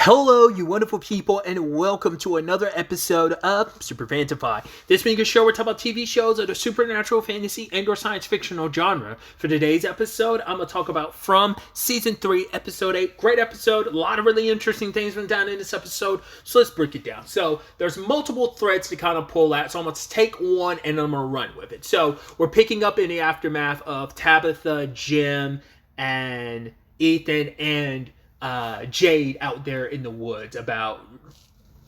Hello, you wonderful people, and welcome to another episode of SuperFantaFi. This being a show where we talk about TV shows of the supernatural, fantasy, and/or science fictional genre. For today's episode, I'm going to talk about From Season 3, Episode 8. Great episode. A lot of really interesting things went down in this episode, so let's break it down. So, there's multiple threads to kind of pull at, so I'm going to take one and I'm going to run with it. So, we're picking up in the aftermath of Tabitha, Jim, and Ethan, and Jade out there in the woods about,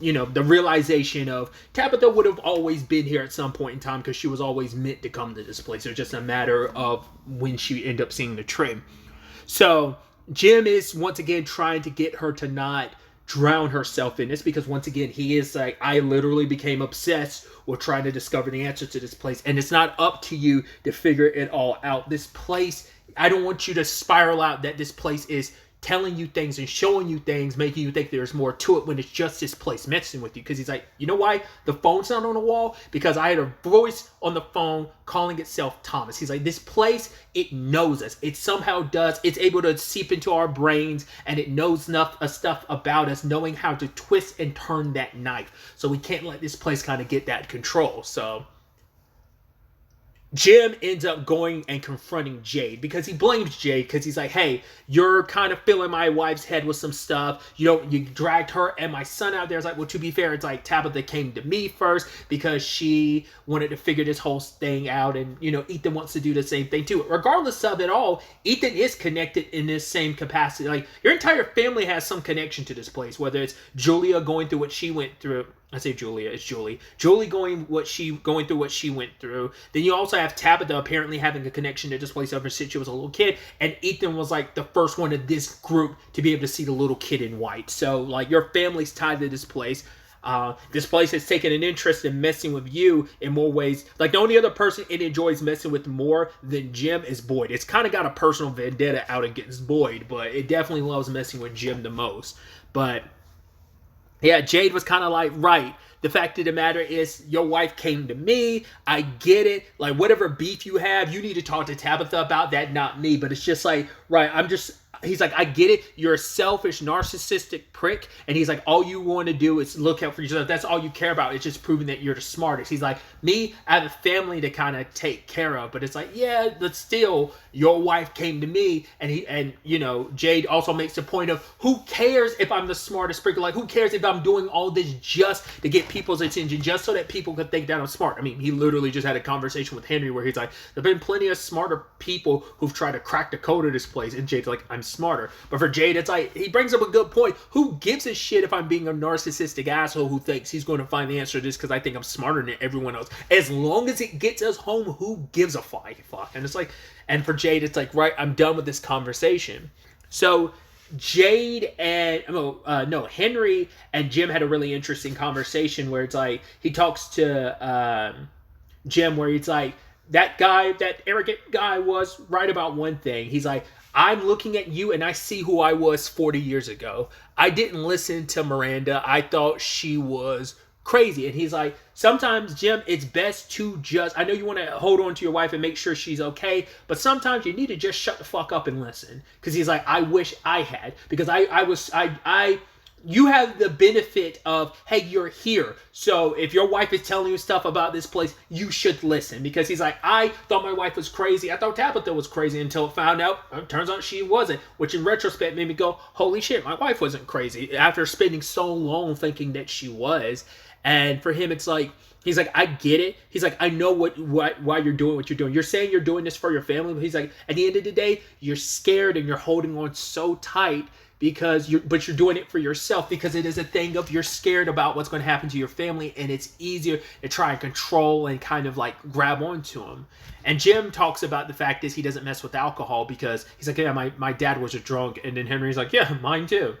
the realization of Tabitha would have always been here at some point in time because she was always meant to come to this place. It's just a matter of when she ended up seeing the train. So Jim is once again trying to get her to not drown herself in this because once again he is like, I literally became obsessed with trying to discover the answer to this place, and it's not up to you to figure it all out. This place, I don't want you to spiral out that this place is telling you things and showing you things, making you think there's more to it when it's just this place messing with you. Because he's like, you know why the phone's not on the wall? Because I had a voice on the phone calling itself Thomas. He's like, this place, it knows us. It somehow does. It's able to seep into our brains, and it knows enough stuff about us, knowing how to twist and turn that knife. So we can't let this place kind of get that control. So Jim ends up going and confronting Jade because he blames Jade because he's like, hey, you're kind of filling my wife's head with some stuff. You dragged her and my son out there. It's like, well, to be fair, it's like Tabitha came to me first because she wanted to figure this whole thing out. And, Ethan wants to do the same thing too. Regardless of it all, Ethan is connected in this same capacity. Like, your entire family has some connection to this place, whether it's Julia going through what she went through. I say Julia, it's Julie. Julie going through what she went through. Then you also have Tabitha apparently having a connection to this place ever since she was a little kid. And Ethan was like the first one of this group to be able to see the little kid in white. So like your family's tied to this place. This place has taken an interest in messing with you in more ways. Like the only other person it enjoys messing with more than Jim is Boyd. It's kind of got a personal vendetta out against Boyd, but it definitely loves messing with Jim the most. But yeah, Jade was kind of like, right, the fact of the matter is your wife came to me. I get it. Like, whatever beef you have, you need to talk to Tabitha about that, not me. But it's just like, right, he's like, I get it. You're a selfish, narcissistic prick. And he's like, all you want to do is look out for yourself. That's all you care about. It's just proving that you're the smartest. He's like, me, I have a family to kind of take care of. But it's like, yeah, but still, your wife came to me. And Jade also makes the point of, who cares if I'm the smartest prick? Like, who cares if I'm doing all this just to get people's attention, just so that people could think that I'm smart? I mean, he literally just had a conversation with Henry where he's like, there've been plenty of smarter people who've tried to crack the code of this place. And Jade's like, I'm smarter. But for Jade, it's like, he brings up a good point. Who gives a shit if I'm being a narcissistic asshole who thinks he's going to find the answer to this because I think I'm smarter than everyone else? As long as it gets us home, who gives a fuck? And it's like, and for Jade, it's like, right, I'm done with this conversation. So Jade and Henry and Jim had a really interesting conversation where it's like, he talks to Jim where he's like, that arrogant guy was right about one thing. He's like, I'm looking at you and I see who I was 40 years ago. I didn't listen to Miranda. I thought she was crazy. And he's like, sometimes, Jim, it's best to just, I know you want to hold on to your wife and make sure she's okay, but sometimes you need to just shut the fuck up and listen. Because he's like, I wish I had. Because you have the benefit of, hey, you're here. So if your wife is telling you stuff about this place, you should listen. Because he's like, I thought my wife was crazy. I thought Tabitha was crazy until it found out. It turns out she wasn't. Which in retrospect made me go, holy shit, my wife wasn't crazy. After spending so long thinking that she was. And for him, it's like, he's like, I get it. He's like, I know why you're doing what you're doing. You're saying you're doing this for your family. But he's like, at the end of the day, you're scared and you're holding on so tight because you're doing it for yourself because it is a thing of you're scared about what's going to happen to your family, and it's easier to try and control and kind of like grab onto them. And Jim talks about the fact is he doesn't mess with alcohol because he's like, yeah, my dad was a drunk. And then Henry's like, yeah, mine too.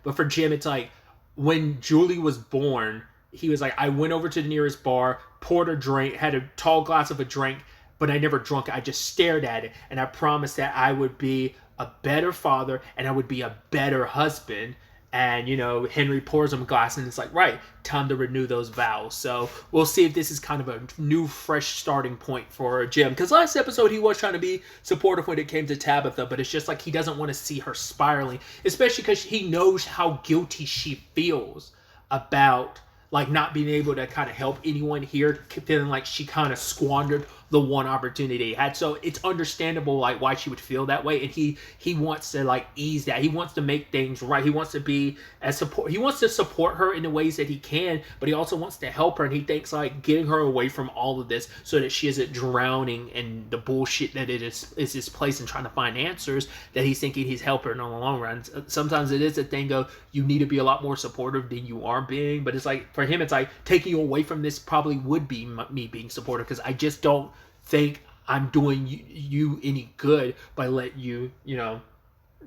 But for Jim, it's like when Julie was born, he was like, I went over to the nearest bar, poured a drink, had a tall glass of a drink, but I never drunk it. I just stared at it. And I promised that I would be a better father and I would be a better husband. And, Henry pours him a glass and it's like, right, time to renew those vows. So we'll see if this is kind of a new, fresh starting point for Jim. Because last episode, he was trying to be supportive when it came to Tabitha, but it's just like he doesn't want to see her spiraling, especially because he knows how guilty she feels about like not being able to kind of help anyone here, feeling like she kind of squandered the one opportunity he had. So it's understandable like why she would feel that way, and he wants to like ease that. He wants to make things right. He wants to be as support. He wants to support her in the ways that he can, but he also wants to help her. And he thinks like getting her away from all of this so that she isn't drowning in the bullshit that it is this place and trying to find answers, that he's thinking he's helping her in the long run. Sometimes it is a thing of you need to be a lot more supportive than you are being, but it's like for him it's like taking you away from this probably would be me being supportive, because I just don't think I'm doing you any good by letting you,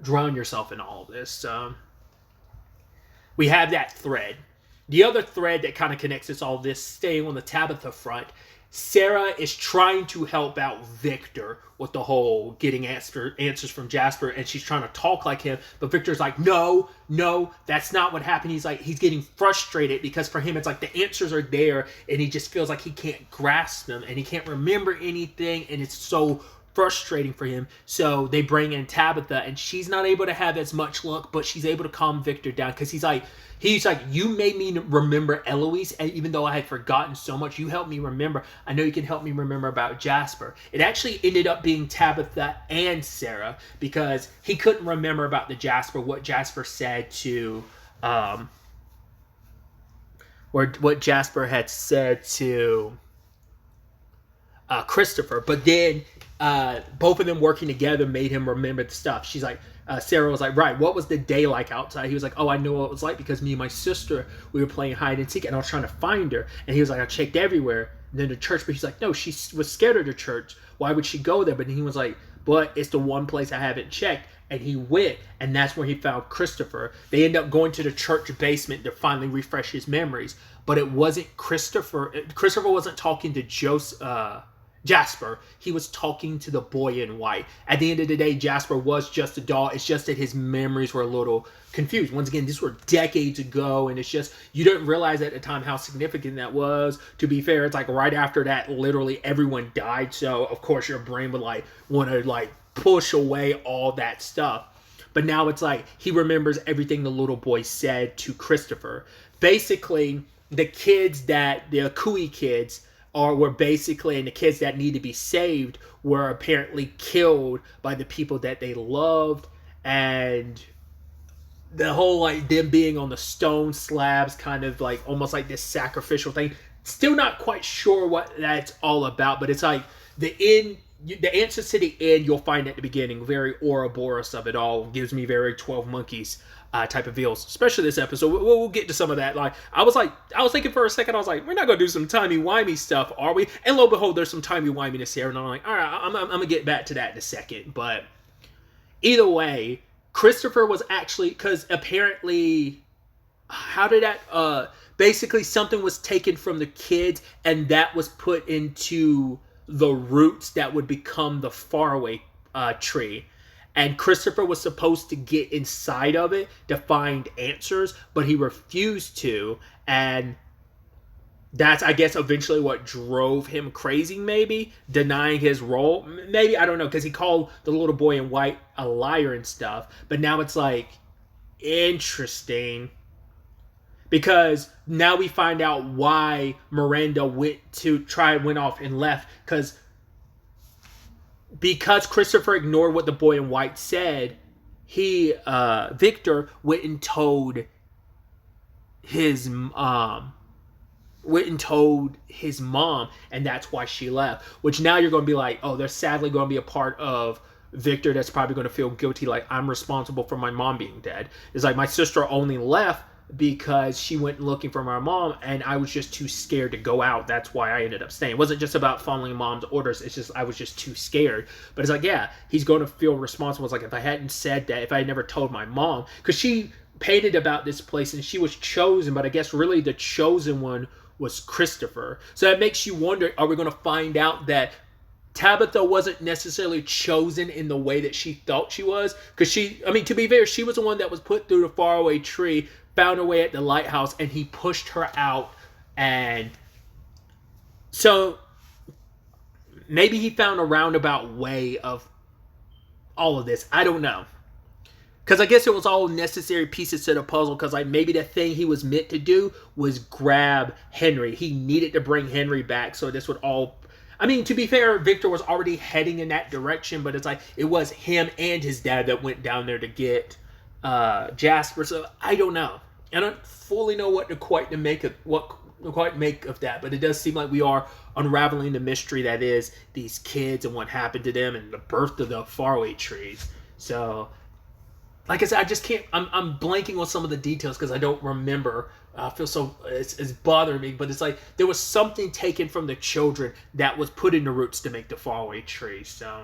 drown yourself in all of this. We have that thread. The other thread that kind of connects us all this, staying on the Tabitha front, Sarah is trying to help out Victor with the whole getting answers from Jasper, and she's trying to talk like him, but Victor's like, no, that's not what happened. He's getting frustrated because for him it's like the answers are there and he just feels like he can't grasp them and he can't remember anything, and it's so frustrating for him. So they bring in Tabitha, and she's not able to have as much luck, but she's able to calm Victor down, because he's like, you made me remember Eloise, and even though I had forgotten so much, you helped me remember. I know you can help me remember about Jasper. It actually ended up being Tabitha and Sarah, because he couldn't remember about the Jasper, what Jasper said to, or what Jasper had said to Christopher, but then both of them working together made him remember the stuff. She's like, Sarah was like, right, what was the day like outside? He was like, oh, I know what it was like because me and my sister, we were playing hide and seek and I was trying to find her. And he was like, I checked everywhere. And then the church, but he's like, no, she was scared of the church. Why would she go there? But he was like, but it's the one place I haven't checked. And he went, and that's where he found Christopher. They end up going to the church basement to finally refresh his memories. But it wasn't Christopher. Christopher wasn't talking to Jasper. He was talking to the boy in white. At the end of the day, Jasper was just a doll. It's just that his memories were a little confused. Once again, these were decades ago, and it's just, you didn't realize at the time how significant that was. To be fair, it's like right after that, literally everyone died. So, of course, your brain would like want to like push away all that stuff. But now it's like he remembers everything the little boy said to Christopher. Basically, the Kui kids, were basically, and the kids that need to be saved were apparently killed by the people that they loved, and the whole like them being on the stone slabs, kind of like almost like this sacrificial thing. Still not quite sure what that's all about, but it's like the answers to the end you'll find at the beginning. Very Ouroboros of it all. Gives me very 12 Monkeys type of feels, especially this episode. We'll get to some of that. Like I was thinking for a second, I was like, we're not gonna do some timey-wimey stuff, are we? And lo and behold, there's some timey-wiminess here, and I'm like, all right, I'm gonna get back to that in a second. But either way, Christopher was actually, because apparently, how did that? Basically, something was taken from the kids, and that was put into the roots that would become the faraway tree. And Christopher was supposed to get inside of it to find answers, but he refused to. And that's, I guess, eventually what drove him crazy, maybe. Denying his role. Maybe, I don't know, because he called the little boy in white a liar and stuff. But now it's like, interesting. Because now we find out why Miranda went off and left. Because Christopher ignored what the boy in white said, Victor went and told his mom, and that's why she left. Which now you're going to be like, oh, there's sadly going to be a part of Victor that's probably going to feel guilty, like I'm responsible for my mom being dead. It's like my sister only left because she went looking for my mom, and I was just too scared to go out. That's why I ended up staying. It wasn't just about following mom's orders. It's just I was just too scared. But it's like, yeah, he's going to feel responsible. It's like, if I hadn't said that, if I had never told my mom, because she painted about this place and she was chosen, but I guess really the chosen one was Christopher. So that makes you wonder, are we going to find out that Tabitha wasn't necessarily chosen in the way that she thought she was. Because to be fair, she was the one that was put through the faraway tree, found her way at the lighthouse, and he pushed her out. And so maybe he found a roundabout way of all of this. I don't know. Because I guess it was all necessary pieces to the puzzle. Because like maybe the thing he was meant to do was grab Henry. He needed to bring Henry back. So this would all... I mean, to be fair, Victor was already heading in that direction. But it's like it was him and his dad that went down there to get Jasper. So I don't know. I don't fully know what to quite make of that. But it does seem like we are unraveling the mystery that is these kids and what happened to them and the birth of the faraway trees. So... like I said, I just can't... I'm blanking on some of the details because I don't remember. I feel so... It's bothering me. But it's like there was something taken from the children that was put in the roots to make the faraway tree. So...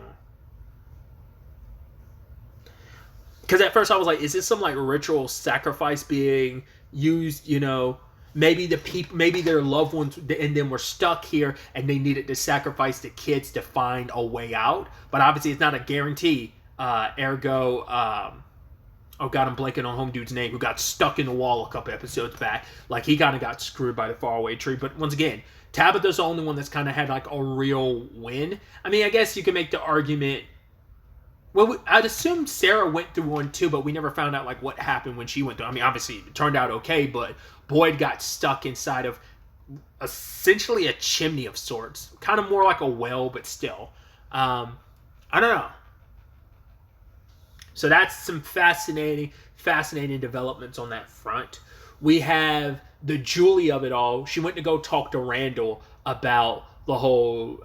because at first I was like, is this some like ritual sacrifice being used, you know... maybe their loved ones and them were stuck here and they needed to sacrifice the kids to find a way out. But obviously it's not a guarantee. Ergo... oh god, I'm blanking on home dude's name, who got stuck in the wall a couple episodes back. Like, he kind of got screwed by the faraway tree. But once again, Tabitha's the only one that's kind of had, like, a real win. I mean, I guess you can make the argument... well, I'd assume Sarah went through one, too, but we never found out, like, what happened when she went through. I mean, obviously, it turned out okay, but Boyd got stuck inside of essentially a chimney of sorts. Kind of more like a well, but still. I don't know. So that's some fascinating developments on that front. We have the Julie of it all. She went to go talk to Randall about the whole...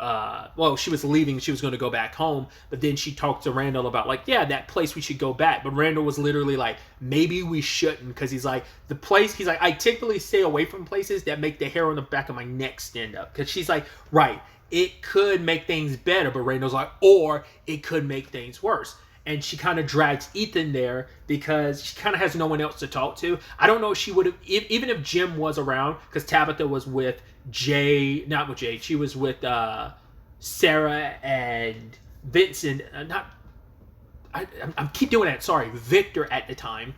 well, she was leaving. She was going to go back home. But then she talked to Randall about, like, yeah, that place we should go back. But Randall was literally like, maybe we shouldn't. Because he's like, the place... he's like, I typically stay away from places that make the hair on the back of my neck stand up. Because she's like, right, it could make things better. But Randall's like, or it could make things worse. And she kind of drags Ethan there because she kind of has no one else to talk to. I don't know if she would have... even if Jim was around, because Tabitha was with Jay... not with Jay. She was with Sarah and Vincent. I keep doing that. Sorry. Victor at the time.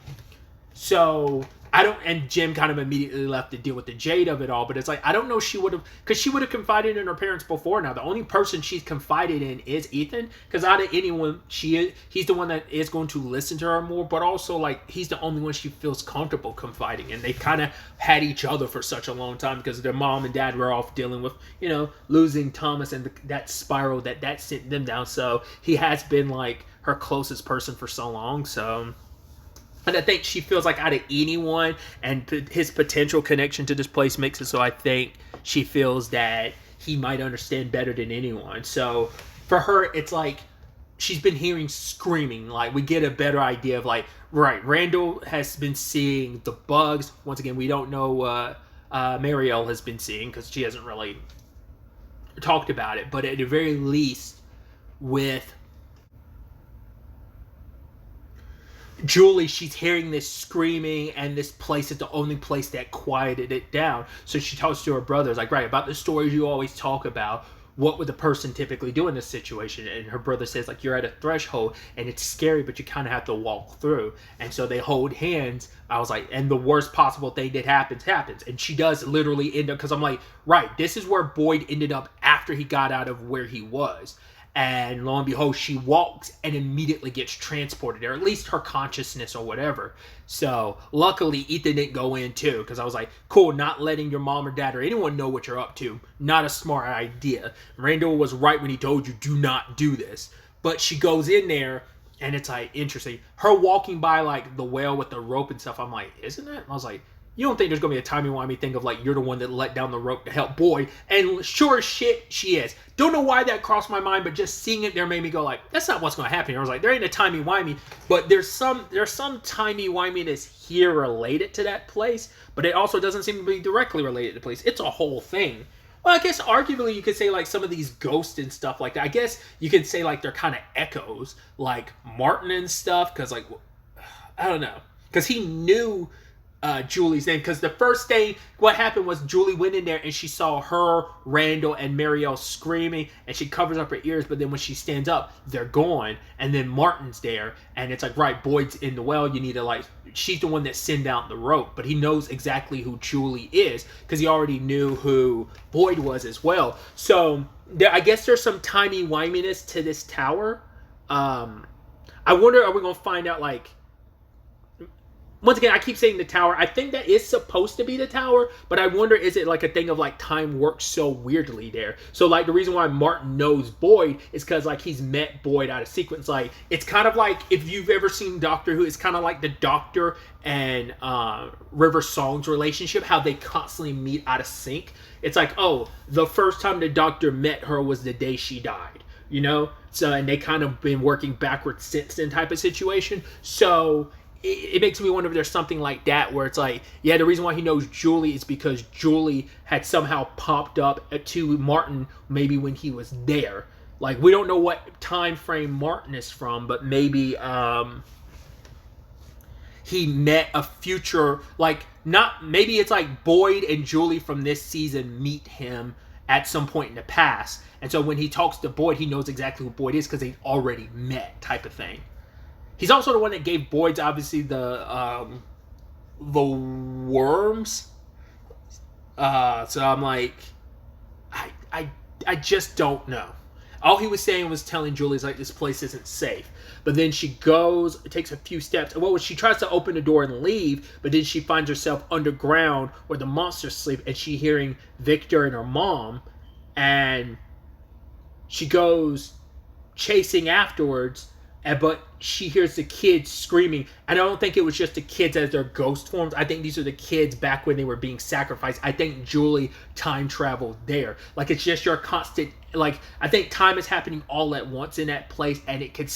So... I don't... and Jim kind of immediately left to deal with the Jade of it all. But it's like, I don't know if she would have... because she would have confided in her parents before now. The only person she's confided in is Ethan. Because out of anyone, he's the one that is going to listen to her more. But also, like, he's the only one she feels comfortable confiding in. They kind of had each other for such a long time. Because their mom and dad were off dealing with, you know, losing Thomas. And that spiral that sent them down. So he has been, like, her closest person for so long. So... and I think she feels like out of anyone, and his potential connection to this place makes it so I think she feels that he might understand better than anyone. So for her, it's like she's been hearing screaming. Like, we get a better idea of, like, right, Randall has been seeing the bugs. Once again, we don't know what Marielle has been seeing because she hasn't really talked about it. But at the very least, with Julie, she's hearing this screaming, and this place is the only place that quieted it down. So she talks to her brothers, like, right, about the stories you always talk about, what would the person typically do in this situation? And her brother says, like, you're at a threshold, and it's scary, but you kind of have to walk through. And so they hold hands. I was like, and the worst possible thing that happens. And she does literally end up, because I'm like, right, this is where Boyd ended up after he got out of where he was. And lo and behold, she walks and immediately gets transported, or at least her consciousness or whatever. So luckily, Ethan didn't go in too, because I was like, cool, not letting your mom or dad or anyone know what you're up to. Not a smart idea. Randall was right when he told you, do not do this. But she goes in there, and it's like, interesting. Her walking by, like, the well with the rope and stuff, I'm like, isn't it? And I was like, you don't think there's going to be a timey-wimey thing of, like, you're the one that let down the rope to help Boyd. And sure as shit, she is. Don't know why that crossed my mind, but just seeing it there made me go, like, that's not what's going to happen here. I was like, there ain't a timey-wimey. But there's some timey-wiminess here related to that place. But it also doesn't seem to be directly related to the place. It's a whole thing. Well, I guess arguably you could say, like, some of these ghosts and stuff like that. I guess you could say, like, they're kind of echoes. Like Martin and stuff. Because, like, I don't know. Because he knew... Julie's name, because the first thing what happened was Julie went in there and she saw her, Randall, and Marielle screaming, and she covers up her ears, but then when she stands up, they're gone, and then Martin's there, and it's like, right, Boyd's in the well, you need to, like, she's the one that sent out the rope, but he knows exactly who Julie is, because he already knew who Boyd was as well. So I guess there's some timey-wiminess to this tower. I wonder, are we going to find out, like, once again, I keep saying the tower. I think that is supposed to be the tower, but I wonder, is it like a thing of like time works so weirdly there? So like the reason why Martin knows Boyd is because like he's met Boyd out of sequence. Like it's kind of like if you've ever seen Doctor Who, it's kind of like the Doctor and River Song's relationship, how they constantly meet out of sync. It's like, oh, the first time the Doctor met her was the day she died, you know? So, and they kind of been working backwards since then type of situation. So it makes me wonder if there's something like that where it's like, yeah, the reason why he knows Julie is because Julie had somehow popped up to Martin maybe when he was there. Like, we don't know what time frame Martin is from, but maybe he met a future, like, not, maybe it's like Boyd and Julie from this season meet him at some point in the past. And so when he talks to Boyd, he knows exactly who Boyd is because they already met type of thing. He's also the one that gave Boyd's, obviously, the worms. So I'm like, I just don't know. All he was saying was telling Julie's like, this place isn't safe. But then she goes, takes a few steps. And she tries to open the door and leave, but then she finds herself underground where the monsters sleep, and she hearing Victor and her mom, and she goes chasing afterwards. But she hears the kids screaming. And I don't think it was just the kids as their ghost forms. I think these are the kids back when they were being sacrificed. I think Julie time traveled there. Like, it's just your constant, like, I think time is happening all at once in that place. And it could,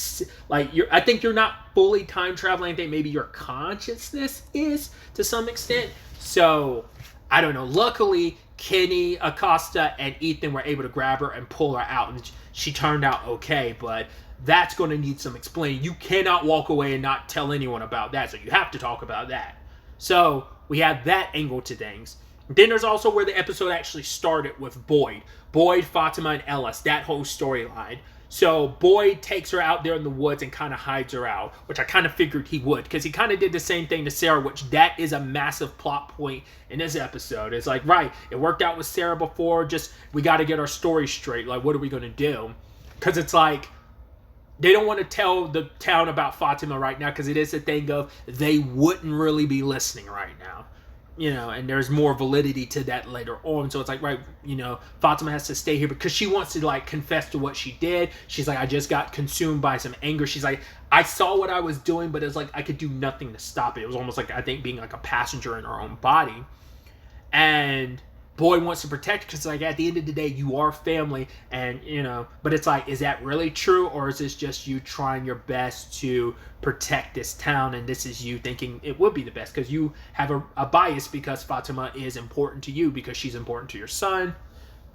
like, I think you're not fully time traveling. I think maybe your consciousness is to some extent. So, I don't know. Luckily, Kenny, Acosta, and Ethan were able to grab her and pull her out. And she turned out okay. But that's going to need some explaining. You cannot walk away and not tell anyone about that. So you have to talk about that. So we have that angle to things. Then there's also where the episode actually started with Boyd. Boyd, Fatima, and Ellis. That whole storyline. So Boyd takes her out there in the woods and kind of hides her out, which I kind of figured he would, because he kind of did the same thing to Sarah, which that is a massive plot point in this episode. It's like, right, it worked out with Sarah before, just we got to get our story straight. Like, what are we going to do? Because it's like, they don't want to tell the town about Fatima right now because it is a thing of they wouldn't really be listening right now. You know, and there's more validity to that later on. So it's like, right, you know, Fatima has to stay here because she wants to, like, confess to what she did. She's like, I just got consumed by some anger. She's like, I saw what I was doing, but it's like I could do nothing to stop it. It was almost like, I think, being like a passenger in her own body. And Boyd wants to protect because, like, at the end of the day, you are family, and, you know, but it's like, is that really true, or is this just you trying your best to protect this town, and this is you thinking it would be the best because you have a bias because Fatima is important to you because she's important to your son.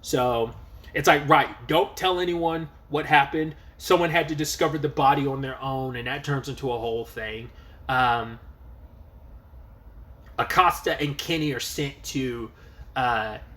So it's like, right, don't tell anyone what happened. Someone had to discover the body on their own, and that turns into a whole thing. Acosta and Kenny are sent to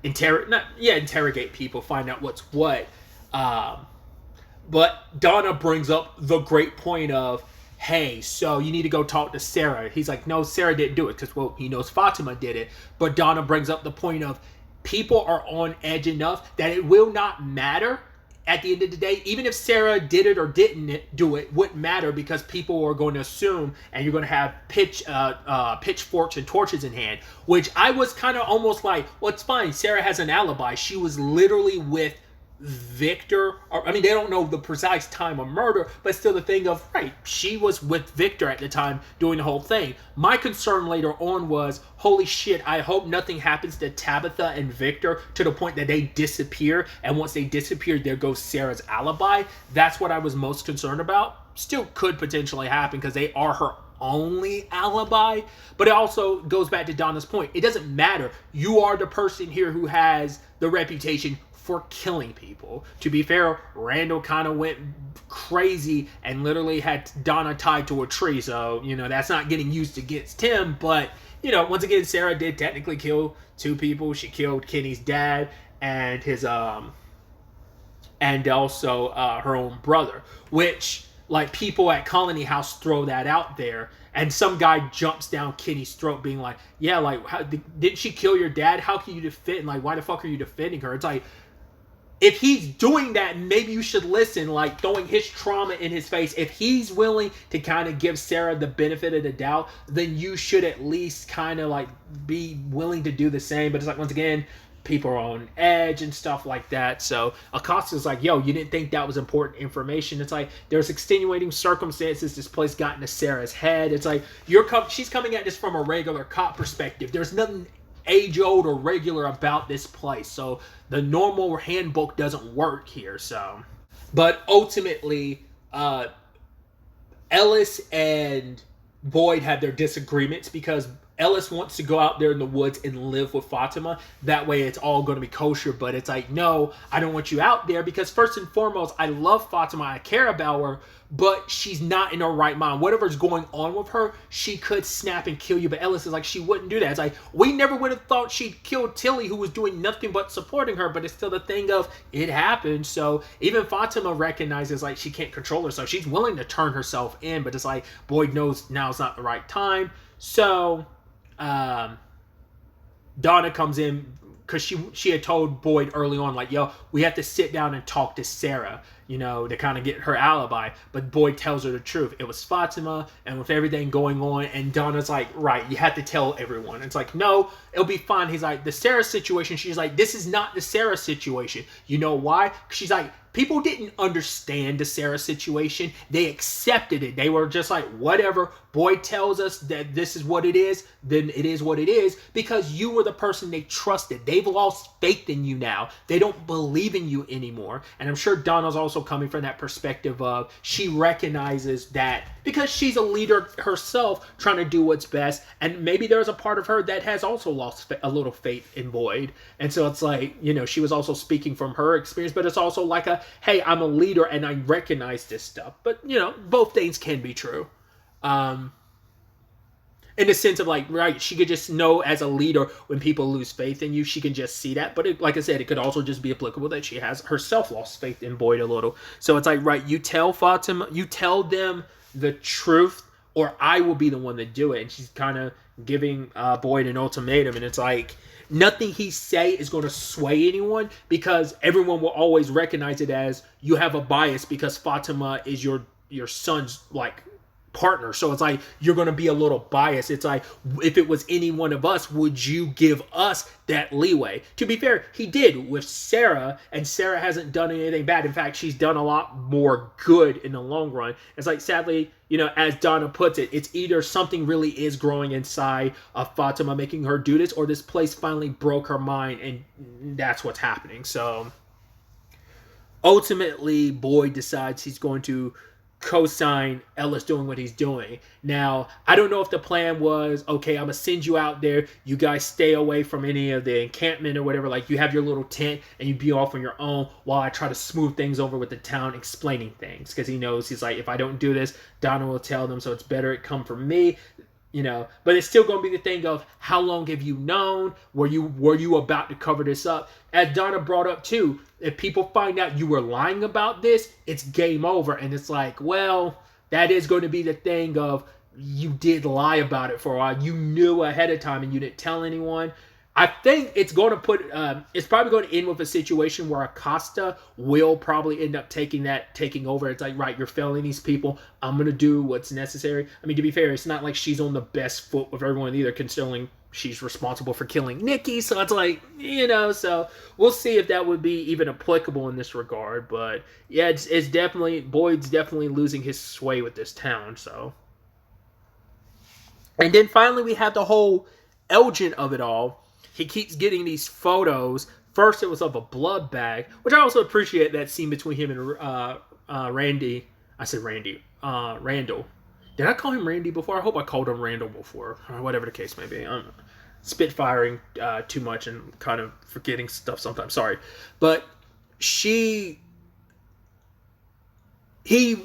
interrogate people, find out what's what. But Donna brings up the great point of, hey, so you need to go talk to Sarah. He's like, no, Sarah didn't do it because, well, he knows Fatima did it. But Donna brings up the point of people are on edge enough that it will not matter at the end of the day. Even if Sarah did it or didn't do it, wouldn't matter because people are going to assume, and you're going to have pitchforks and torches in hand, which I was kind of almost like, well, it's fine. Sarah has an alibi. She was literally with Victor. Or, I mean, they don't know the precise time of murder, but still the thing of, right, she was with Victor at the time doing the whole thing. My concern later on was, holy shit, I hope nothing happens to Tabitha and Victor to the point that they disappear, and once they disappear, there goes Sarah's alibi. That's what I was most concerned about. Still could potentially happen because they are her only alibi, but it also goes back to Donna's point. It doesn't matter. You are the person here who has the reputation for killing people. To be fair, Randall kind of went crazy and literally had Donna tied to a tree, so, you know, that's not getting used against him, but you know, once again, Sarah did technically kill 2 people. She killed Kenny's dad and his and also her own brother, which like people at Colony House throw that out there, and some guy jumps down Kenny's throat being like, yeah, like, how, didn't she kill your dad? How can you defend, like, why the fuck are you defending her? It's like, if he's doing that, maybe you should listen, like throwing his trauma in his face. If he's willing to kind of give Sarah the benefit of the doubt, then you should at least kind of like be willing to do the same. But it's like, once again, people are on edge and stuff like that. So Acosta's like, yo, you didn't think that was important information. It's like, there's extenuating circumstances. This place got into Sarah's head. It's like, she's coming at this from a regular cop perspective. There's nothing age-old or regular about this place. So the normal handbook doesn't work here. So, but ultimately, Ellis and Boyd have their disagreements because Ellis wants to go out there in the woods and live with Fatima. That way it's all going to be kosher. But it's like, no, I don't want you out there because first and foremost, I love Fatima. I care about her, but she's not in her right mind. Whatever's going on with her, she could snap and kill you. But Ellis is like, she wouldn't do that. It's like, we never would have thought she'd kill Tilly, who was doing nothing but supporting her. But it's still the thing of, it happened. So even Fatima recognizes like she can't control herself. She's willing to turn herself in, but it's like, Boyd knows now's not the right time. So Donna comes in because she had told Boyd early on, like, yo, we have to sit down and talk to Sarah, you know, to kind of get her alibi. But Boyd tells her the truth. It was Fatima, and with everything going on, and Donna's like, right, you have to tell everyone. It's like, no, it'll be fine. He's like, the Sarah situation, she's like, this is not the Sarah situation. You know why? She's like, people didn't understand the Sarah situation. They accepted it. They were just like, whatever. Boyd tells us that this is what it is, then it is what it is, because you were the person they trusted. They've lost faith in you now. They don't believe in you anymore. And I'm sure Donna's also coming from that perspective of, she recognizes that because she's a leader herself trying to do what's best, and maybe there's a part of her that has also lost a little faith in Boyd. And so it's like, you know, she was also speaking from her experience, but it's also like a, hey, I'm a leader and I recognize this stuff. But, you know, both things can be true. In the sense of like, right, she could just know as a leader when people lose faith in you, she can just see that. But it, like I said, it could also just be applicable that she has herself lost faith in Boyd a little. So it's like, right, you tell Fatima, you tell them the truth, or I will be the one to do it. And she's kind of giving Boyd an ultimatum, and it's like, nothing he say is going to sway anyone, because everyone will always recognize it as, you have a bias because Fatima is your son's like partner. So it's like, you're going to be a little biased. It's like, if it was any one of us, would you give us that leeway? To be fair, he did with Sarah, and Sarah hasn't done anything bad. In fact, she's done a lot more good in the long run. It's like, sadly, you know, as Donna puts it, it's either something really is growing inside of Fatima making her do this, or this place finally broke her mind, and that's what's happening. So ultimately, Boyd decides he's going to co-sign Ellis doing what he's doing. Now, I don't know if the plan was, okay, I'm gonna send you out there, you guys stay away from any of the encampment or whatever, like you have your little tent and you be off on your own while I try to smooth things over with the town explaining things, because he knows, he's like, if I don't do this, Donna will tell them, so it's better it come from me. You know, but it's still going to be the thing of, how long have you known? Were you about to cover this up? As Donna brought up too, if people find out you were lying about this, it's game over. And it's like, well, that is going to be the thing of, you did lie about it for a while. You knew ahead of time and you didn't tell anyone. I think it's going to put, it's probably going to end with a situation where Acosta will probably end up taking over. It's like, right, you're failing these people. I'm going to do what's necessary. I mean, to be fair, it's not like she's on the best foot with everyone either, considering she's responsible for killing Nikki. So it's like, you know, so we'll see if that would be even applicable in this regard. But yeah, it's definitely, Boyd's definitely losing his sway with this town. So, and then finally we have the whole Elgin of it all. He keeps getting these photos. First, it was of a blood bag, which I also appreciate that scene between him and Randy. I said Randy. Randall. Did I call him Randy before? I hope I called him Randall before. Or whatever the case may be. I'm spitfiring too much and kind of forgetting stuff sometimes. Sorry. But he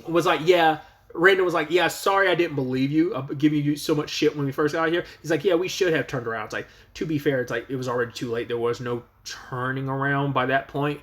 was like, yeah, Randall was like, yeah, sorry I didn't believe you. I'm giving you so much shit when we first got here. He's like, yeah, we should have turned around. It's like, to be fair, it's like, it was already too late. There was no turning around by that point.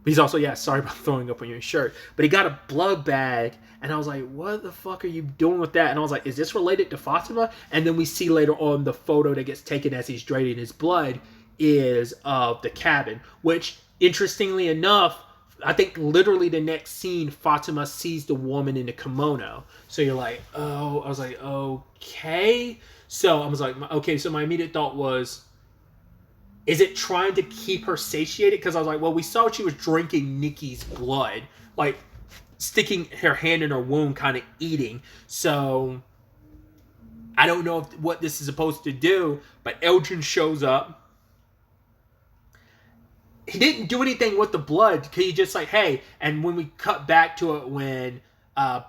He's also, yeah, sorry about throwing up on your shirt. But he got a blood bag, and I was like, what the fuck are you doing with that? And I was like, is this related to Fatima? And then we see later on the photo that gets taken as he's draining his blood is of the cabin, which, interestingly enough, I think literally the next scene, Fatima sees the woman in the kimono. So you're like, oh, I was like, okay. So I was like, okay, so my immediate thought was, is it trying to keep her satiated? Because I was like, well, we saw she was drinking Nikki's blood, like sticking her hand in her wound, kind of eating. So I don't know what this is supposed to do, but Elgin shows up. He didn't do anything with the blood. He just like, hey, and when we cut back to it when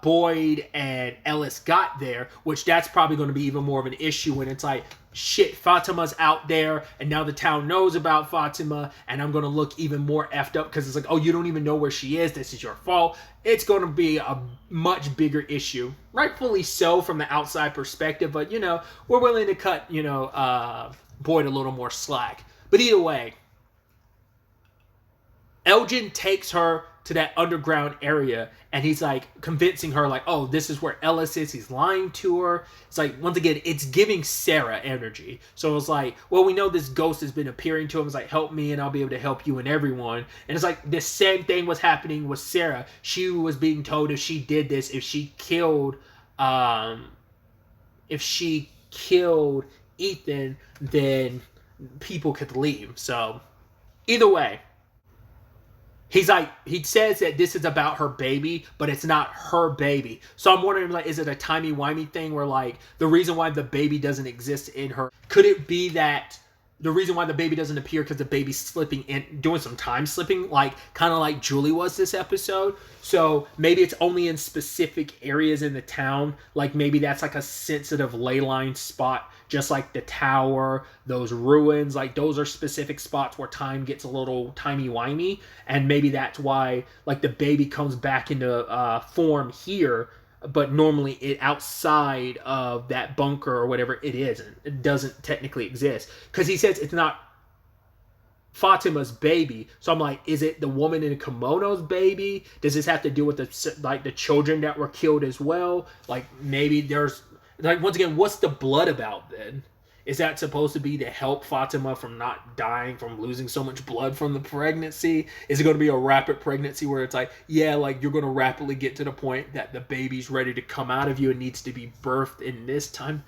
Boyd and Ellis got there, which that's probably going to be even more of an issue when it's like, shit, Fatima's out there, and now the town knows about Fatima, and I'm going to look even more effed up because it's like, oh, you don't even know where she is. This is your fault. It's going to be a much bigger issue. Rightfully so from the outside perspective, but, you know, we're willing to cut, you know, Boyd a little more slack. But either way, Elgin takes her to that underground area, and he's like convincing her like, oh, this is where Ellis is. He's lying to her. It's like, once again, it's giving Sarah energy. So it's like, well, we know this ghost has been appearing to him. It's like, help me and I'll be able to help you and everyone. And it's like the same thing was happening with Sarah. She was being told if she did this, if she killed Ethan, then people could leave. So either way, he's like, he says that this is about her baby, but it's not her baby. So I'm wondering, like, is it a timey-wimey thing where, like, the reason why the baby doesn't exist in her, could it be that the reason why the baby doesn't appear because the baby's slipping in, doing some time slipping, like, kind of like Julie was this episode? So maybe it's only in specific areas in the town. Like, maybe that's like a sensitive ley line spot, just like the tower, those ruins, like those are specific spots where time gets a little timey-wimey, and maybe that's why, like, the baby comes back into form here, but normally it outside of that bunker or whatever it isn't. It doesn't technically exist. Because he says it's not Fatima's baby. So I'm like, is it the woman in the kimono's baby? Does this have to do with the children that were killed as well? Like, maybe there's, like, once again, what's the blood about then? Is that supposed to be to help Fatima from not dying from losing so much blood from the pregnancy? Is it going to be a rapid pregnancy where it's like, yeah, like, you're going to rapidly get to the point that the baby's ready to come out of you and needs to be birthed in this time?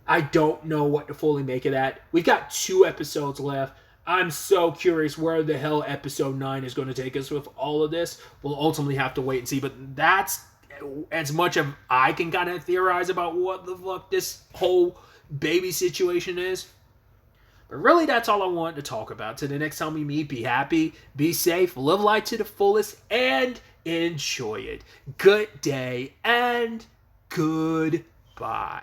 I don't know what to fully make of that. We've got 2 episodes left. I'm so curious where the hell episode 9 is going to take us with all of this. We'll ultimately have to wait and see, but that's as much as I can kind of theorize about what the fuck this whole baby situation is. But really, that's all I wanted to talk about. Till the next time we meet, be happy, be safe, live life to the fullest, and enjoy it. Good day and goodbye.